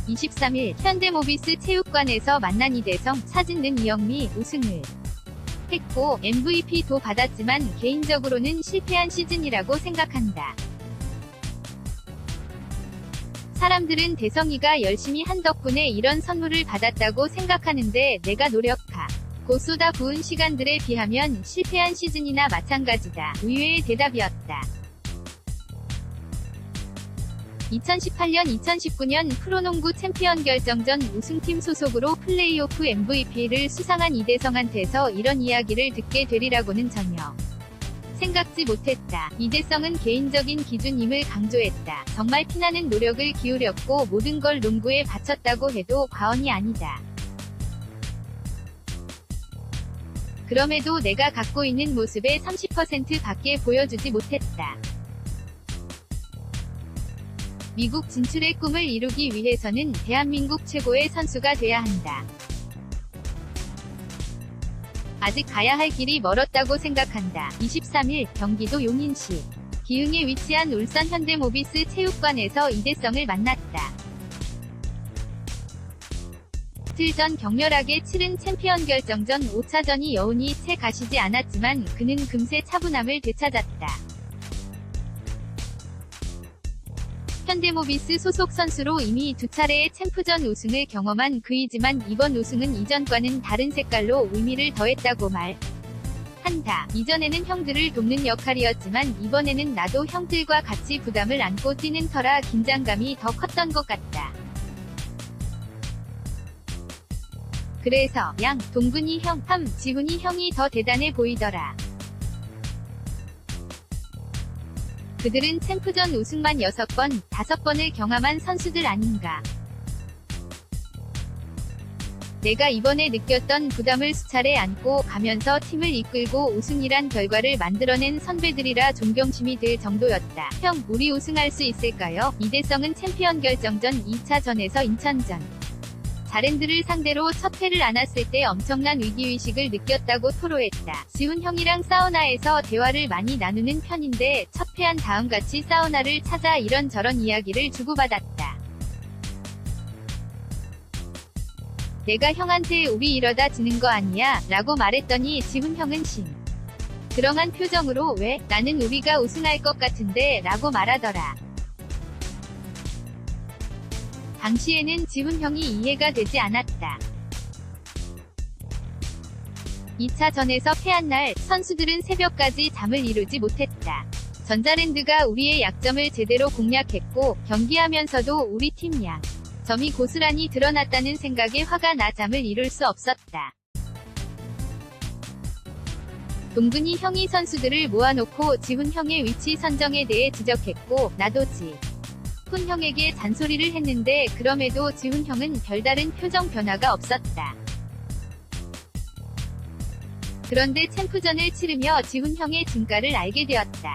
23일 현대모비스 체육관에서 만난 이대성, 사진는 이영미 우승을 했고 MVP도 받았지만 개인적으로는 실패한 시즌이라고 생각한다. 사람들은 대성이가 열심히 한 덕분에 이런 선물을 받았다고 생각하는데 내가 노력하고 쏟아부은 시간들에 비하면 실패한 시즌이나 마찬가지다. 의외의 대답이었다. 2018-2019년 프로농구 챔피언 결정전 우승팀 소속으로 플레이오프 MVP를 수상한 이대성한테서 이런 이야기를 듣게 되리라고는 전혀 생각지 못했다. 이대성은 개인적인 기준임을 강조했다. 정말 피나는 노력을 기울였고 모든 걸 농구에 바쳤다고 해도 과언이 아니다. 그럼에도 내가 갖고 있는 모습의 30%밖에 보여주지 못했다. 미국 진출의 꿈을 이루기 위해서는 대한민국 최고의 선수가 돼야 한다. 아직 가야 할 길이 멀었다고 생각한다. 23일 경기도 용인시 기흥에 위치한 울산 현대모비스 체육관에서 이대성을 만났다. 이틀 전 격렬하게 치른 챔피언 결정전 5차전이 여운이 채 가시지 않았지만 그는 금세 차분함을 되찾았다. 현대모비스 소속 선수로 이미 2차례의 챔프전 우승을 경험한 그이지만 이번 우승은 이전과는 다른 색깔로 의미를 더했다고 말한다. 이전에는 형들을 돕는 역할이었지만 이번에는 나도 형들과 같이 부담을 안고 뛰는 터라 긴장감이 더 컸던 것 같다. 그래서 양, 동근이 형, 지훈이 형이 더 대단해 보이더라. 그들은 챔프전 우승만 6번, 5번을 경험한 선수들 아닌가. 내가 이번에 느꼈던 부담을 수차례 안고 가면서 팀을 이끌고 우승이란 결과를 만들어낸 선배들이라 존경심이 들 정도였다. 형, 우리 우승할 수 있을까요? 이대성은 챔피언 결정전 2차전에서 인천전 자랜드를 상대로 첫 패를 안았을 때 엄청난 위기의식을 느꼈다고 토로했다. 지훈 형이랑 사우나에서 대화를 많이 나누는 편인데 첫 패한 다음 같이 사우나를 찾아 이런저런 이야기를 주고받았다. 내가 형한테 우리 이러다 지는 거 아니야? 라고 말했더니 지훈 형은 그렁한 표정으로 왜? 나는 우리가 우승할 것 같은데? 라고 말하더라. 당시에는 지훈 형이 이해가 되지 않았다. 2차전에서 패한 날 선수들은 새벽까지 잠을 이루지 못했다. 전자랜드가 우리의 약점을 제대로 공략했고 경기하면서도 우리 팀 점이 고스란히 드러났다는 생각에 화가 나 잠을 이룰 수 없었다. 동근이 형이 선수들을 모아놓고 지훈 형의 위치 선정에 대해 지적했고 나도 지훈 형에게 잔소리를 했는데 그럼에도 지훈 형은 별다른 표정 변화가 없었다. 그런데 챔프전을 치르며 지훈 형의 진가를 알게 되었다.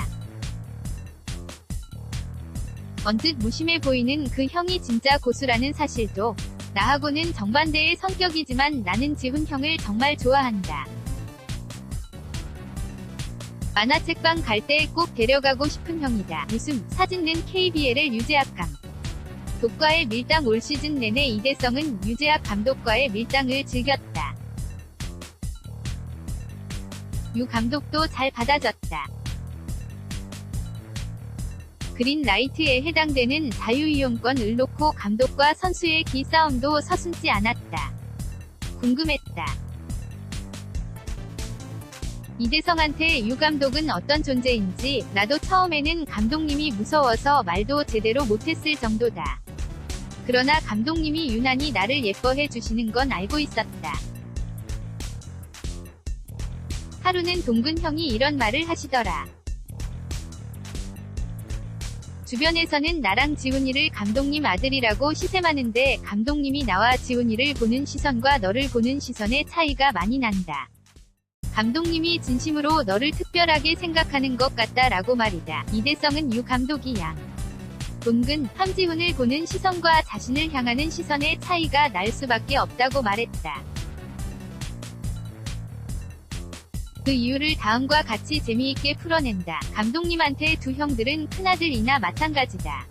언뜻 무심해 보이는 그 형이 진짜 고수라는 사실도 나하고는 정반대의 성격이지만 나는 지훈 형을 정말 좋아한다. 만화책방 갈 때 꼭 데려가고 싶은 형이다. 웃음, 사진는 KBL의 유재학 감독과의 밀당. 올 시즌 내내 이대성은 유재학 감독과의 밀당을 즐겼다. 유 감독도 잘 받아줬다. 그린라이트에 해당되는 자유이용권을 놓고 감독과 선수의 기싸움도 서슴지 않았다. 궁금했다. 이대성한테 유 감독은 어떤 존재인지 나도 처음에는 감독님이 무서워서 말도 제대로 못했을 정도다. 그러나 감독님이 유난히 나를 예뻐해 주시는 건 알고 있었다. 하루는 동근 형이 이런 말을 하시더라. 주변에서는 나랑 지훈이를 감독님 아들이라고 시샘하는데 감독님이 나와 지훈이를 보는 시선과 너를 보는 시선의 차이가 많이 난다. 감독님이 진심으로 너를 특별하게 생각하는 것 같다 라고 말이다. 이대성은 유 감독이 동근, 함지훈을 보는 시선과 자신을 향하는 시선의 차이가 날 수밖에 없다고 말했다. 그 이유를 다음과 같이 재미있게 풀어낸다. 감독님한테 두 형들은 큰아들이나 마찬가지다.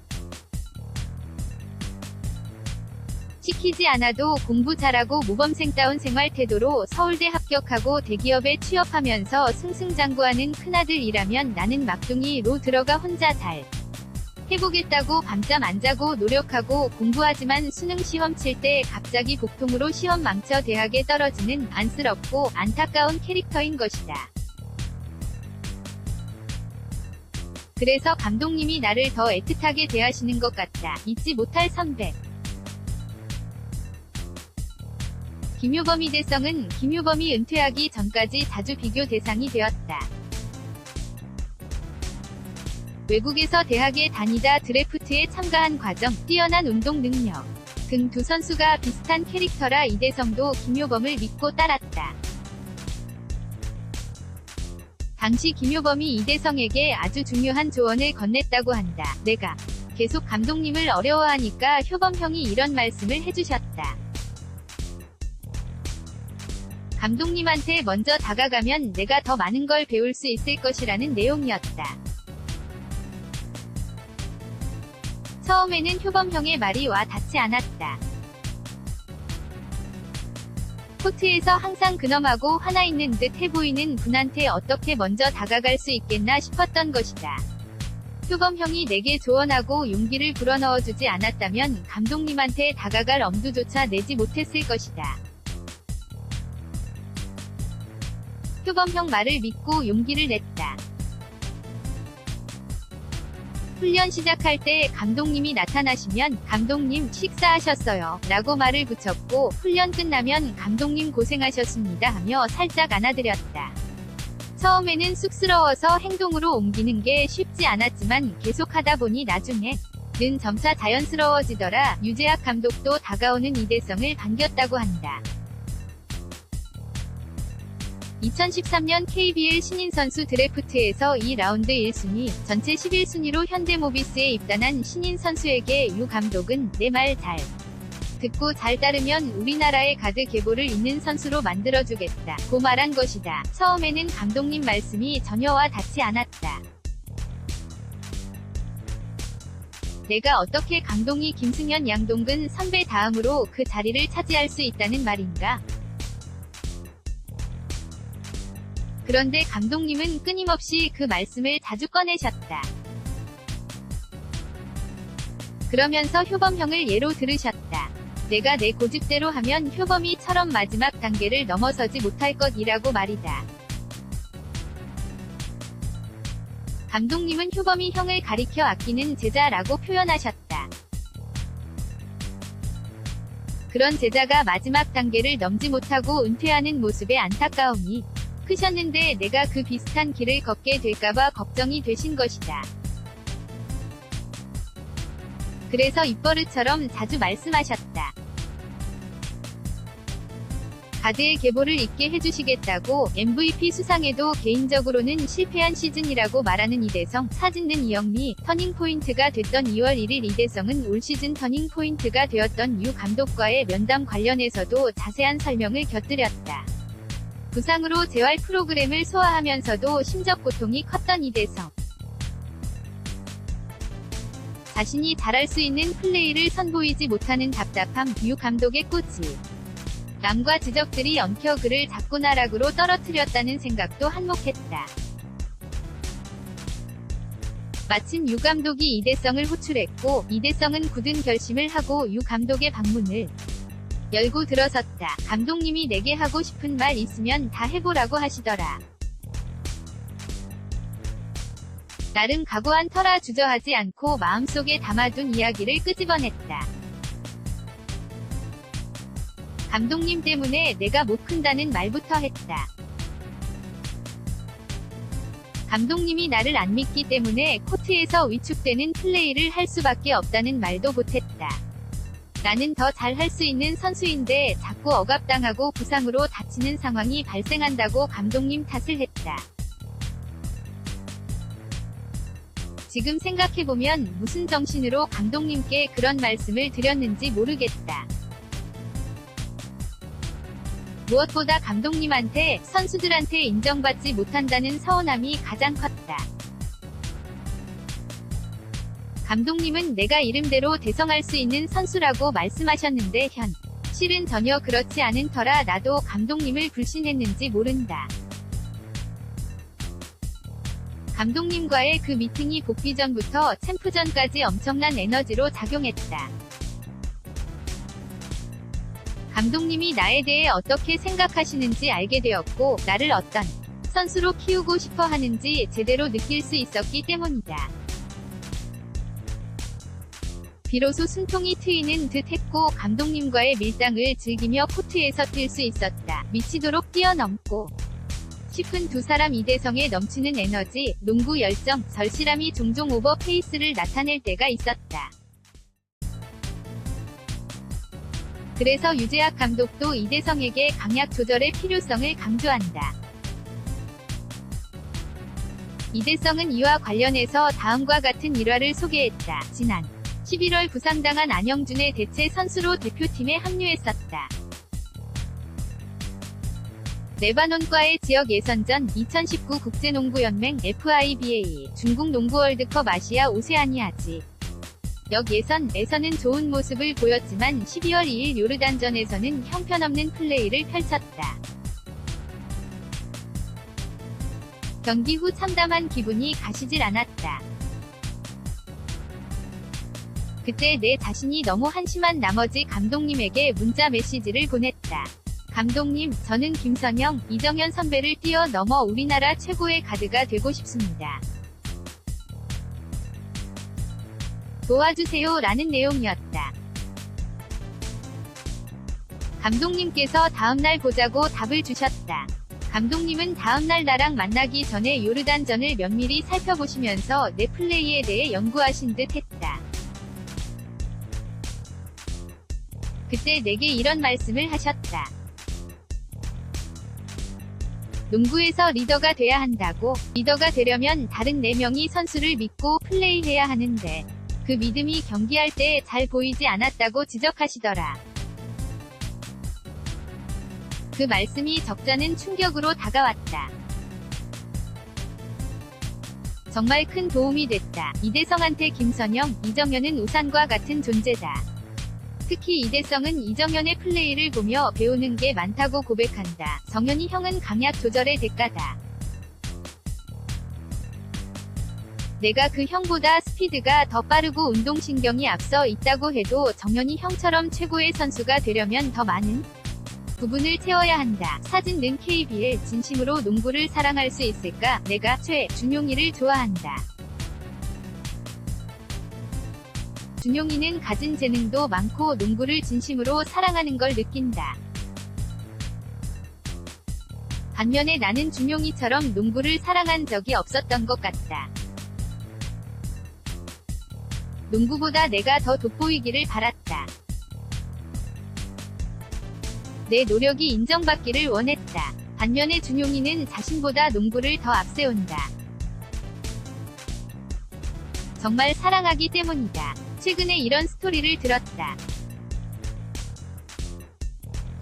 시키지 않아도 공부 잘하고 모범생다운 생활 태도로 서울대 합격하고 대기업에 취업하면서 승승장구하는 큰아들이라면 나는 막둥이로 들어가 혼자 잘 해보겠다고 밤잠 안 자고 노력하고 공부하지만 수능 시험 칠 때 갑자기 복통으로 시험 망쳐 대학에 떨어지는 안쓰럽고 안타까운 캐릭터인 것이다. 그래서 감독님이 나를 더 애틋하게 대하시는 것 같다. 잊지 못할 선배. 김효범 이대성은 김효범이 은퇴하기 전까지 자주 비교 대상이 되었다. 외국에서 대학에 다니다 드래프트에 참가한 과정, 뛰어난 운동 능력 등 두 선수가 비슷한 캐릭터라 이대성도 김효범을 믿고 따랐다. 당시 김효범이 이대성에게 아주 중요한 조언을 건넸다고 한다. 내가 계속 감독님을 어려워하니까 효범 형이 이런 말씀을 해주셨다. 감독님한테 먼저 다가가면 내가 더 많은 걸 배울 수 있을 것이라는 내용이었다. 처음에는 효범 형의 말이 와 닿지 않았다. 코트에서 항상 근엄하고 화나 있는 듯 해보이는 분한테 어떻게 먼저 다가갈 수 있겠나 싶었던 것이다. 효범 형이 내게 조언하고 용기를 불어넣어주지 않았다면 감독님한테 다가갈 엄두조차 내지 못했을 것이다. 효범 형 말을 믿고 용기를 냈다. 훈련 시작할 때 감독님이 나타나시면 감독님 식사하셨어요 라고 말을 붙였고 훈련 끝나면 감독님 고생하셨습니다 하며 살짝 안아드렸다. 처음에는 쑥스러워서 행동으로 옮기는 게 쉽지 않았지만 계속하다 보니 나중에는 점차 자연스러워지더라. 유재학 감독도 다가오는 이대성을 반겼다고 한다. 2013년 KBL 신인선수 드래프트에서 2라운드 1순위, 전체 11순위로 현대모비스에 입단한 신인 선수에게 유 감독은 내 말 잘 듣고 잘 따르면 우리나라의 가드 계보를 잇는 선수로 만들어주겠다 고 말한 것이다. 처음에는 감독님 말씀이 전혀 와 닿지 않았다. 내가 어떻게 강동희, 김승현, 양동근 선배 다음으로 그 자리를 차지할 수 있다는 말인가? 그런데 감독님은 끊임없이 그 말씀을 자주 꺼내셨다. 그러면서 효범 형을 예로 들으셨다. 내가 내 고집대로 하면 효범이처럼 마지막 단계를 넘어서지 못할 것이라고 말이다. 감독님은 효범이 형을 가리켜 아끼는 제자라고 표현하셨다. 그런 제자가 마지막 단계를 넘지 못하고 은퇴하는 모습에 안타까움이 크셨는데 내가 그 비슷한 길을 걷게 될까봐 걱정이 되신 것이다. 그래서 입버릇처럼 자주 말씀하셨다. 가드의 계보를 잇게 해주시겠다고. MVP 수상에도 개인적으로는 실패한 시즌이라고 말하는 이대성. 사진는 이영미. 터닝포인트가 됐던 2월 1일 이대성은 올 시즌 터닝포인트가 되었던 유 감독과의 면담 관련해서도 자세한 설명을 곁들였다. 부상으로 재활 프로그램을 소화하면서도 심적 고통이 컸던 이대성. 자신이 잘할 수 있는 플레이를 선보이지 못하는 답답함. 유 감독의 꼬치 남과 지적들이 엉켜 그를 자꾸 나락으로 떨어뜨렸다는 생각도 한몫했다. 마침 유 감독이 이대성을 호출했고 이대성은 굳은 결심을 하고 유 감독의 방문을 열고 들어섰다. 감독님이 내게 하고 싶은 말 있으면 다 해보라고 하시더라. 나름 각오한 터라 주저하지 않고 마음속에 담아둔 이야기를 끄집어냈다. 감독님 때문에 내가 못 큰다는 말부터 했다. 감독님이 나를 안 믿기 때문에 코트에서 위축되는 플레이를 할 수밖에 없다는 말도 보탰다. 나는 더 잘할 수 있는 선수인데 자꾸 억압당하고 부상으로 다치는 상황이 발생한다고 감독님 탓을 했다. 지금 생각해보면 무슨 정신으로 감독님께 그런 말씀을 드렸는지 모르겠다. 무엇보다 감독님한테, 선수들한테 인정받지 못한다는 서운함이 가장 컸다. 감독님은 내가 이름대로 대성할 수 있는 선수라고 말씀하셨는데 실은 전혀 그렇지 않은 터라 나도 감독님을 불신했는지 모른다. 감독님과의 그 미팅이 복귀 전부터 챔프전까지 엄청난 에너지로 작용했다. 감독님이 나에 대해 어떻게 생각하시는지 알게 되었고 나를 어떤 선수로 키우고 싶어 하는지 제대로 느낄 수 있었기 때문이다. 비로소 숨통이 트이는 듯 했고 감독님과의 밀당을 즐기며 코트에서 뛸 수 있었다. 미치도록 뛰어넘고 싶은 두 사람. 이대성에 넘치는 에너지, 농구 열정, 절실함이 종종 오버 페이스를 나타낼 때가 있었다. 그래서 유재학 감독도 이대성에게 강약 조절의 필요성을 강조한다. 이대성은 이와 관련해서 다음과 같은 일화를 소개했다. 지난 11월 부상당한 안영준의 대체 선수로 대표팀에 합류했었다. 레바논과의 지역 예선전 2019 국제농구연맹 FIBA 중국 농구 월드컵 아시아 오세아니아지 역 예선에서는 좋은 모습을 보였지만 12월 2일 요르단전에서는 형편없는 플레이를 펼쳤다. 경기 후 참담한 기분이 가시질 않았다. 그때 내 자신이 너무 한심한 나머지 감독님에게 문자 메시지를 보냈다. 감독님, 저는 김선영, 이정현 선배를 뛰어넘어 우리나라 최고의 가드가 되고 싶습니다. 도와주세요 라는 내용이었다. 감독님께서 다음날 보자고 답을 주셨다. 감독님은 다음날 나랑 만나기 전에 요르단전을 면밀히 살펴보시면서 내 플레이에 대해 연구하신 듯 했다. 그때 내게 이런 말씀을 하셨다. 농구에서 리더가 돼야 한다고. 리더가 되려면 다른 4명이 선수를 믿고 플레이해야 하는데 그 믿음이 경기할 때 잘 보이지 않았다고 지적하시더라. 그 말씀이 적잖은 충격으로 다가왔다. 정말 큰 도움이 됐다. 이대성한테 김선영, 이정현은 우산과 같은 존재다. 특히 이대성은 이정현의 플레이를 보며 배우는 게 많다고 고백한다. 정현이 형은 강약 조절의 대가다. 내가 그 형보다 스피드가 더 빠르고 운동신경이 앞서 있다고 해도 정현이 형처럼 최고의 선수가 되려면 더 많은 부분을 채워야 한다. 사진는 KBL. 진심으로 농구를 사랑할 수 있을까? 내가 준용이를 좋아한다. 준용이는 가진 재능도 많고 농구를 진심으로 사랑하는 걸 느낀다. 반면에 나는 준용이처럼 농구를 사랑한 적이 없었던 것 같다. 농구보다 내가 더 돋보이기를 바랐다. 내 노력이 인정받기를 원했다. 반면에 준용이는 자신보다 농구를 더 앞세운다. 정말 사랑하기 때문이다. 최근에 이런 스토리를 들었다.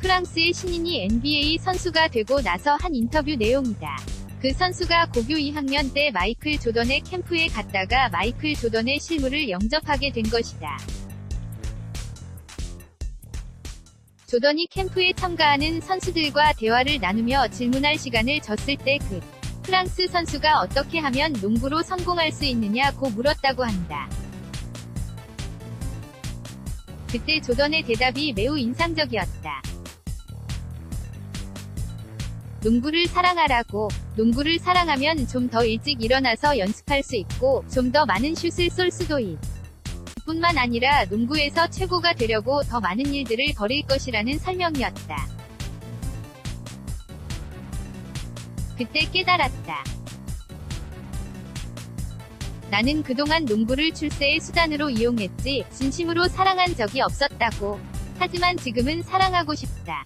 프랑스의 신인이 NBA 선수가 되고 나서 한 인터뷰 내용이다. 그 선수가 고교 2학년 때 마이클 조던의 캠프에 갔다가 마이클 조던의 실물을 영접하게 된 것이다. 조던이 캠프에 참가하는 선수들과 대화를 나누며 질문할 시간을 줬을 때 그 프랑스 선수가 어떻게 하면 농구로 성공할 수 있느냐고 물었다고 한다. 그때 조던의 대답이 매우 인상적이었다. 농구를 사랑하라고. 농구를 사랑하면 좀 더 일찍 일어나서 연습할 수 있고 좀 더 많은 슛을 쏠 수도 있. 뿐만 아니라 농구에서 최고가 되려고 더 많은 일들을 벌일 것이라는 설명이었다. 그때 깨달았다. 나는 그동안 농구를 출세의 수단으로 이용했지 진심으로 사랑한 적이 없었다고. 하지만 지금은 사랑하고 싶다.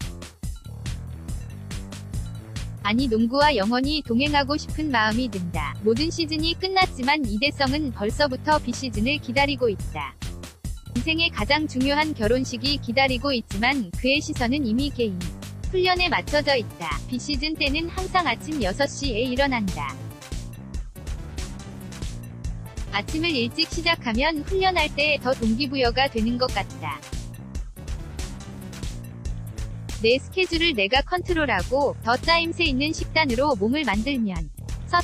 아니 농구와 영원히 동행하고 싶은 마음이 든다. 모든 시즌이 끝났지만 이대성은 벌써부터 비시즌을 기다리고 있다. 인생의 가장 중요한 결혼식이 기다리고 있지만 그의 시선은 이미 개인 훈련에 맞춰져 있다. 비시즌 때는 항상 아침 6시에 일어난다. 아침을 일찍 시작하면 훈련할 때 더 동기부여가 되는 것 같다. 내 스케줄을 내가 컨트롤하고 더 짜임새 있는 식단으로 몸을 만들면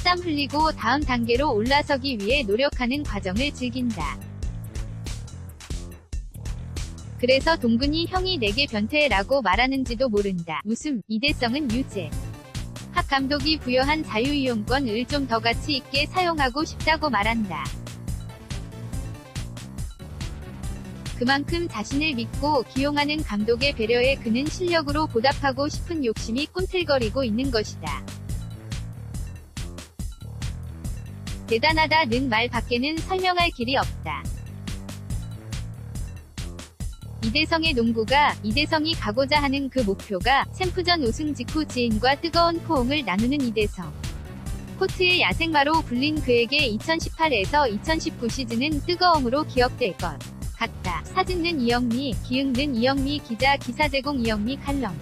땀 흘리고 다음 단계로 올라서기 위해 노력하는 과정을 즐긴다. 그래서 동근이 형이 내게 변태라고 말하는지도 모른다. 웃음. 이대성은 유재. 학 감독이 부여한 자유이용권을 좀 더 가치 있게 사용하고 싶다고 말한다. 그만큼 자신을 믿고 기용하는 감독의 배려에 그는 실력으로 보답하고 싶은 욕심이 꿈틀거리고 있는 것이다. 대단하다는 말 밖에는 설명할 길이 없다. 이대성의 농구가, 이대성이 가고자 하는 그 목표가 챔프전 우승 직후 지인과 뜨거운 포옹을 나누는 이대성. 코트의 야생마로 불린 그에게 2018에서 2019 시즌은 뜨거움으로 기억될 것 같다. 사진는 이영미, 기흥는 이영미 기자, 기사 제공 이영미 칼럼.